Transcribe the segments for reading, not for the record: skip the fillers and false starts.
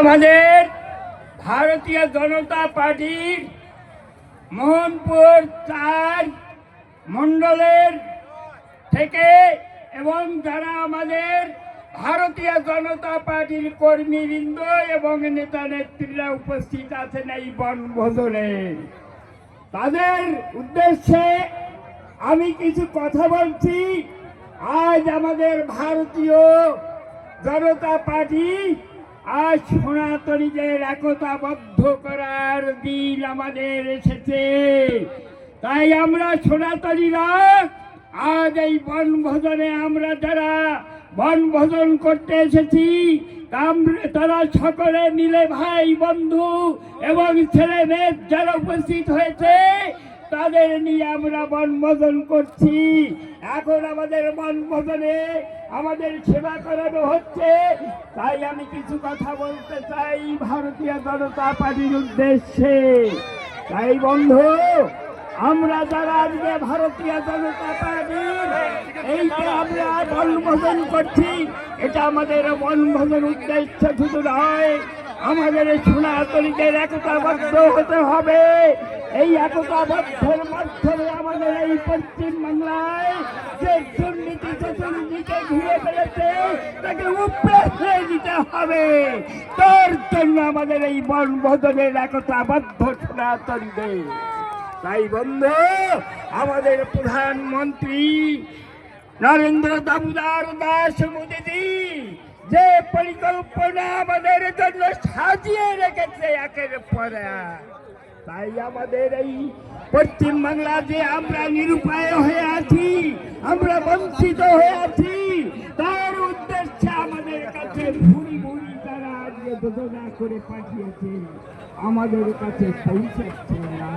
আমাদের ভারতীয় জনতা পার্টির মোহনপুর 4 মণ্ডলের থেকে এবং যারা আমাদের ভারতীয় জনতা পার্টির কর্মীবৃন্দ এবং নেতা নেত্রীরা উপস্থিত আছেন এই বনভোজনে, তাদের উদ্দেশ্যে আমি কিছু কথা বলছি। আজ আমাদের ভারতীয় জনতা পার্টি আজ সনাতনীদের একতাবদ্ধ করার দিন আমাদের এসেছে। তাই আমরা সনাতনীরা আজ এই বনভোজনে আমরা যারা বনভোজন করতে এসেছি তারা সকলে মিলে ভাই বন্ধু এবং ছেলে মেয়ে যারা উপস্থিত হয়েছে তাদের নিয়ে আমরা বনভোজন করছি। এখন আমাদের বনভোজনে আমাদের সেবা করানো হচ্ছে। তাই আমি কিছু কথা বলতে চাই ভারতীয় জনতা পার্টির উদ্দেশ্যে। তাই বন্ধু, আমরা যারা আজকে ভারতীয় জনতা পার্টির এই যে আমরা বনভোজন করছি, এটা আমাদের বনভোজন উদ্দেশ্য শুধু নয়, আমাদের সনাতনীদের একতাবদ্ধ হতে হবে। এই একতাবদ্ধের মাধ্যমে আমাদের এই পশ্চিম বাংলায় যে দুর্নীতি চতুর্দিকে ঘিরে ফেলেছে তাকে উপড়ে ফেলে দিতে হবে। তার জন্য আমাদের এই বনভোজনের একতাবদ্ধ সনাতনীদের। তাই বন্ধু, আমাদের প্রধানমন্ত্রী নরেন্দ্র দামোদর দাস মোদীজি যে পরিকল্পনা আমাদের জন্য সাজিয়ে রেখেছে একের পর এক, তাই আমাদের এই পশ্চিম বাংলা যে আমরা নিরুপায় হয়ে আছি, আমরা বঞ্চিত হয়ে আছি, তার উদ্দেশ্যে আমাদের কাছে ভুরি ভুরি তারা আজকে যোজনা করে পাঠিয়েছে, আমাদের কাছে পৌঁছাচ্ছে না।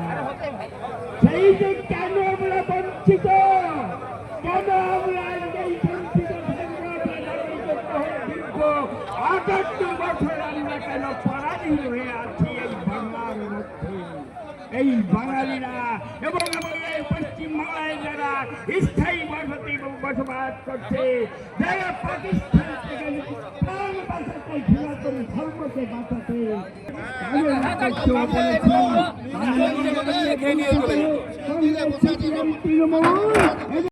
সেই যে কেন আমরা বঞ্চিত, কেন আমরা এই বঞ্চিত 58 বছর আমরা কেন পরাধীন হয়ে আছি এই বাংলার মধ্যে। এই বাঙালিরা এবং আমাদের পশ্চিম বাংলায় যারা স্থায়ী বসতি বসবাস করছে, যারা পাকিস্তান থেকে প্রাণ বাঁচাতে সনাতন ধর্মকে বাঁচাতে তৃণমূল